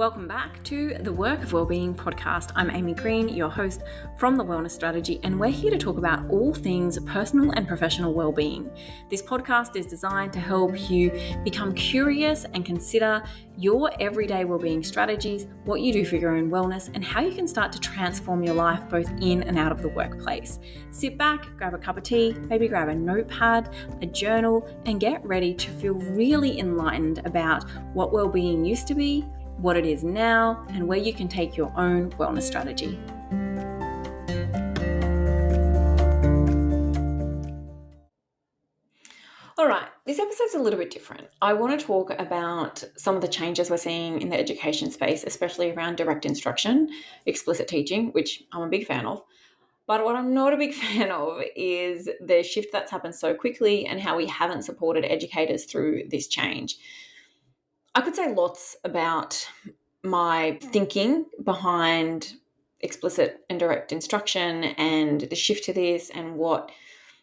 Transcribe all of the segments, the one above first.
Welcome back to the Work of Wellbeing podcast. I'm Amy Green, your host from The Wellness Strategy, and we're here to talk about all things personal and professional wellbeing. This podcast is designed to help you become curious and consider your everyday wellbeing strategies, what you do for your own wellness, and how you can start to transform your life both in and out of the workplace. Sit back, grab a cup of tea, maybe grab a notepad, a journal, and get ready to feel really enlightened about what wellbeing used to be, what it is now, and where you can take your own wellness strategy. All right, this episode's a little bit different. I want to talk about some of the changes we're seeing in the education space, especially around direct instruction, explicit teaching, which I'm a big fan of. But what I'm not a big fan of is the shift that's happened so quickly and how we haven't supported educators through this change. I could say lots about my thinking behind explicit and direct instruction and the shift to this and what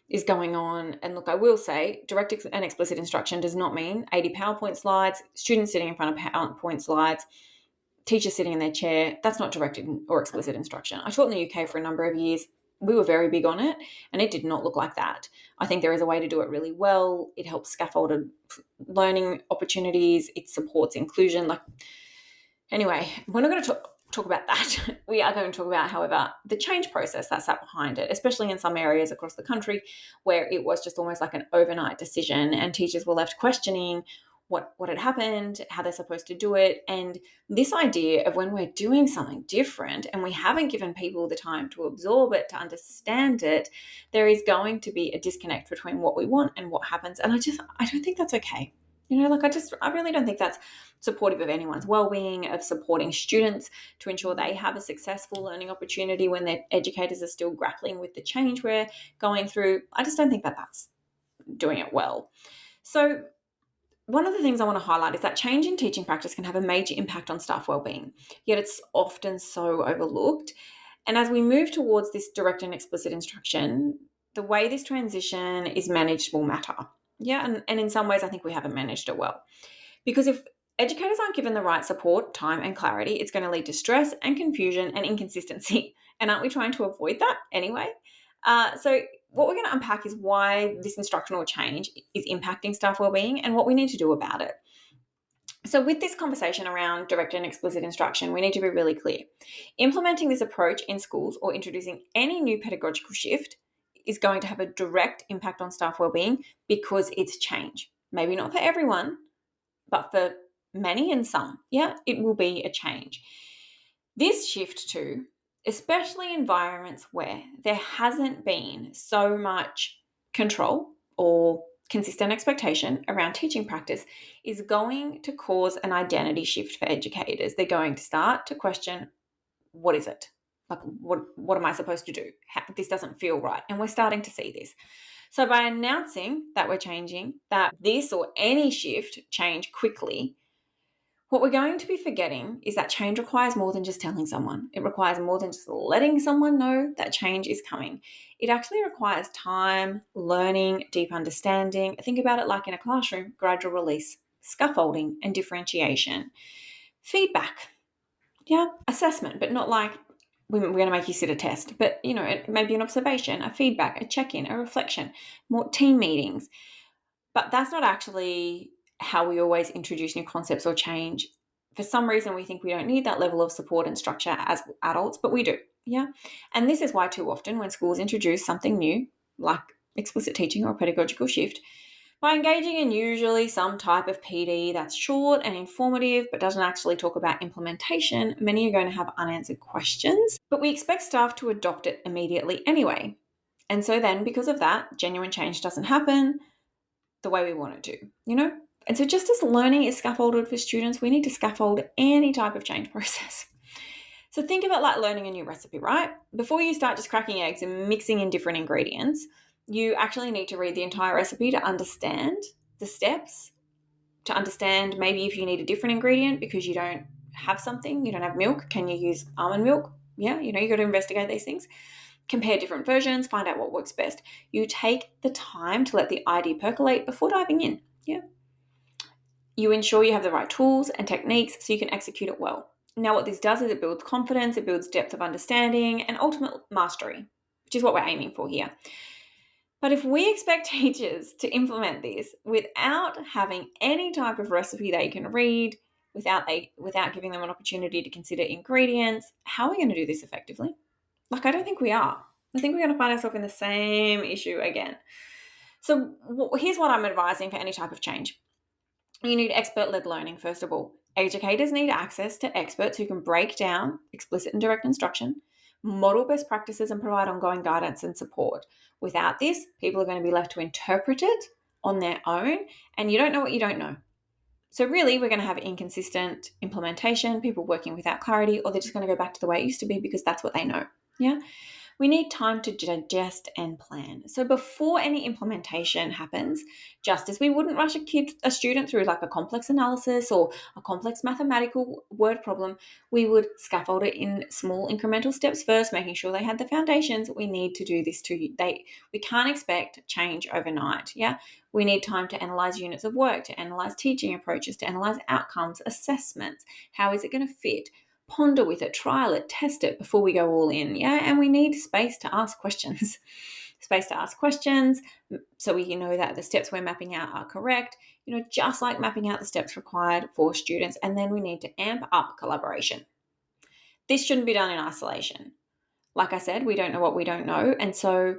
is going on. And look, I will say direct and explicit instruction does not mean 80 PowerPoint slides, students sitting in front of PowerPoint slides, teachers sitting in their chair. That's not direct or explicit instruction. I taught in the UK for a number of years. We were very big on it, and it did not look like that. I think there is a way to do it really well. It helps scaffolded learning opportunities. It supports inclusion. Anyway, we're not going to talk about that. We are going to talk about, however, the change process that sat behind it, especially in some areas across the country where it was just almost like an overnight decision and teachers were left questioning what had happened, how they're supposed to do it. And this idea of when we're doing something different and we haven't given people the time to absorb it, to understand it, there is going to be a disconnect between what we want and what happens. And I don't think that's okay. I really don't think that's supportive of anyone's well-being, of supporting students to ensure they have a successful learning opportunity when their educators are still grappling with the change we're going through. I just don't think that that's doing it well. So one of the things I want to highlight is that change in teaching practice can have a major impact on staff wellbeing, yet it's often so overlooked. And as we move towards this direct and explicit instruction, the way this transition is managed will matter. Yeah, and in some ways, I think we haven't managed it well. Because if educators aren't given the right support, time, and clarity, it's going to lead to stress and confusion and inconsistency. And aren't we trying to avoid that anyway? So what we're going to unpack is why this instructional change is impacting staff wellbeing and what we need to do about it. So with this conversation around direct and explicit instruction, we need to be really clear. Implementing this approach in schools or introducing any new pedagogical shift is going to have a direct impact on staff wellbeing because it's change. Maybe not for everyone, but for many and some, it will be a change. This shift too, especially environments where there hasn't been so much control or consistent expectation around teaching practice, is going to cause an identity shift for educators. They're going to start to question, what is it? What am I supposed to do? This doesn't feel right. And we're starting to see this. So by announcing that we're changing, that this or any shift change quickly, what we're going to be forgetting is that change requires more than just telling someone. It requires more than just letting someone know that change is coming. It actually requires time, learning, deep understanding. Think about it like in a classroom, gradual release, scaffolding, and differentiation. Feedback, assessment, but not like we're going to make you sit a test, but it may be an observation, a feedback, a check-in, a reflection, more team meetings. But that's not actually how we always introduce new concepts or change. For some reason, we think we don't need that level of support and structure as adults, but we do. And this is why too often when schools introduce something new, like explicit teaching or pedagogical shift, by engaging in usually some type of PD that's short and informative but doesn't actually talk about implementation, many are going to have unanswered questions, but we expect staff to adopt it immediately anyway. And so then, because of that, genuine change doesn't happen the way we want it to, And so just as learning is scaffolded for students, we need to scaffold any type of change process. So think about like learning a new recipe, right? Before you start just cracking eggs and mixing in different ingredients, you actually need to read the entire recipe to understand the steps, to understand maybe if you need a different ingredient because you don't have something, you don't have milk, can you use almond milk? You got to investigate these things. Compare different versions, find out what works best. You take the time to let the idea percolate before diving in, You ensure you have the right tools and techniques so you can execute it well. Now, what this does is it builds confidence, it builds depth of understanding, and ultimate mastery, which is what we're aiming for here. But if we expect teachers to implement this without having any type of recipe they can read, without giving them an opportunity to consider ingredients, how are we going to do this effectively? I don't think we are. I think we're going to find ourselves in the same issue again. So here's what I'm advising for any type of change. You need expert-led learning, first of all. Educators need access to experts who can break down explicit and direct instruction, model best practices, and provide ongoing guidance and support. Without this, people are going to be left to interpret it on their own, and you don't know what you don't know. So really, we're going to have inconsistent implementation, people working without clarity, or they're just going to go back to the way it used to be because that's what they know. Yeah. We need time to digest and plan. So before any implementation happens, just as we wouldn't rush a student through a complex analysis or a complex mathematical word problem, we would scaffold it in small incremental steps first, making sure they had the foundations. We need to do this too. We can't expect change overnight. Yeah, we need time to analyze units of work, to analyze teaching approaches, to analyze outcomes, assessments. How is it going to fit? Ponder with it, trial it, test it before we go all in, yeah? And we need space to ask questions. Space to ask questions so we know that the steps we're mapping out are correct, just like mapping out the steps required for students. And then we need to amp up collaboration. This shouldn't be done in isolation. Like I said, we don't know what we don't know. And so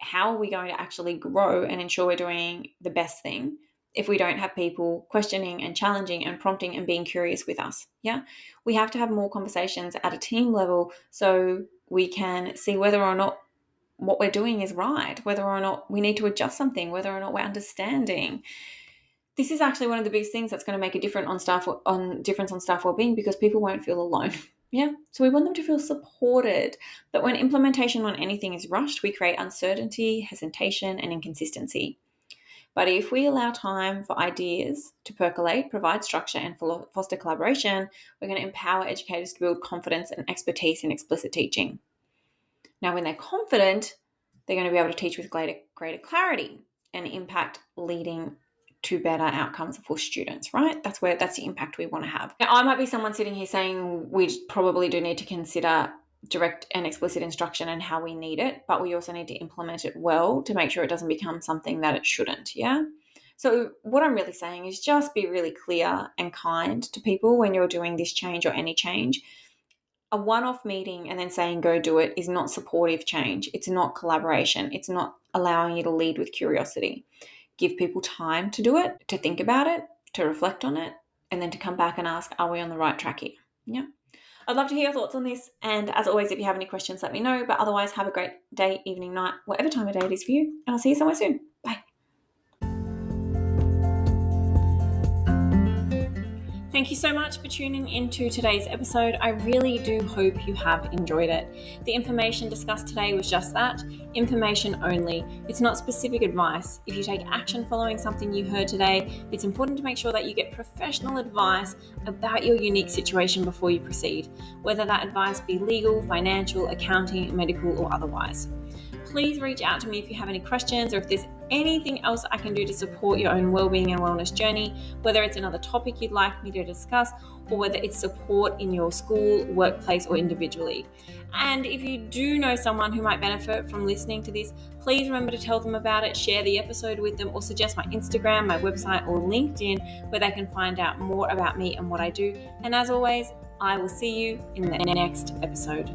how are we going to actually grow and ensure we're doing the best thing if we don't have people questioning and challenging and prompting and being curious with us? Yeah, we have to have more conversations at a team level so we can see whether or not what we're doing is right, whether or not we need to adjust something, whether or not we're understanding. This is actually one of the biggest things that's going to make a difference on staff wellbeing, because people won't feel alone. Yeah, so we want them to feel supported. But when implementation on anything is rushed, we create uncertainty, hesitation, and inconsistency. But if we allow time for ideas to percolate, provide structure, and foster collaboration, we're going to empower educators to build confidence and expertise in explicit teaching. Now, when they're confident, they're going to be able to teach with greater clarity and impact, leading to better outcomes for students, right? That's the impact we want to have. Now, I might be someone sitting here saying we probably do need to consider direct and explicit instruction and how we need it, but we also need to implement it well to make sure it doesn't become something that it shouldn't, yeah? So what I'm really saying is just be really clear and kind to people when you're doing this change or any change. A one-off meeting and then saying go do it is not supportive change. It's not collaboration. It's not allowing you to lead with curiosity. Give people time to do it, to think about it, to reflect on it, and then to come back and ask, are we on the right track here? Yeah. I'd love to hear your thoughts on this. And as always, if you have any questions, let me know. But otherwise, have a great day, evening, night, whatever time of day it is for you. And I'll see you somewhere soon. Bye. Thank you so much for tuning into today's episode. I really do hope you have enjoyed it. The information discussed today was just that, information only. It's not specific advice. If you take action following something you heard today, it's important to make sure that you get professional advice about your unique situation before you proceed, whether that advice be legal, financial, accounting, medical, or otherwise. Please reach out to me if you have any questions or if there's anything else I can do to support your own wellbeing and wellness journey, whether it's another topic you'd like me to discuss or whether it's support in your school, workplace, or individually. And if you do know someone who might benefit from listening to this, please remember to tell them about it, share the episode with them, or suggest my Instagram, my website, or LinkedIn where they can find out more about me and what I do. And as always, I will see you in the next episode.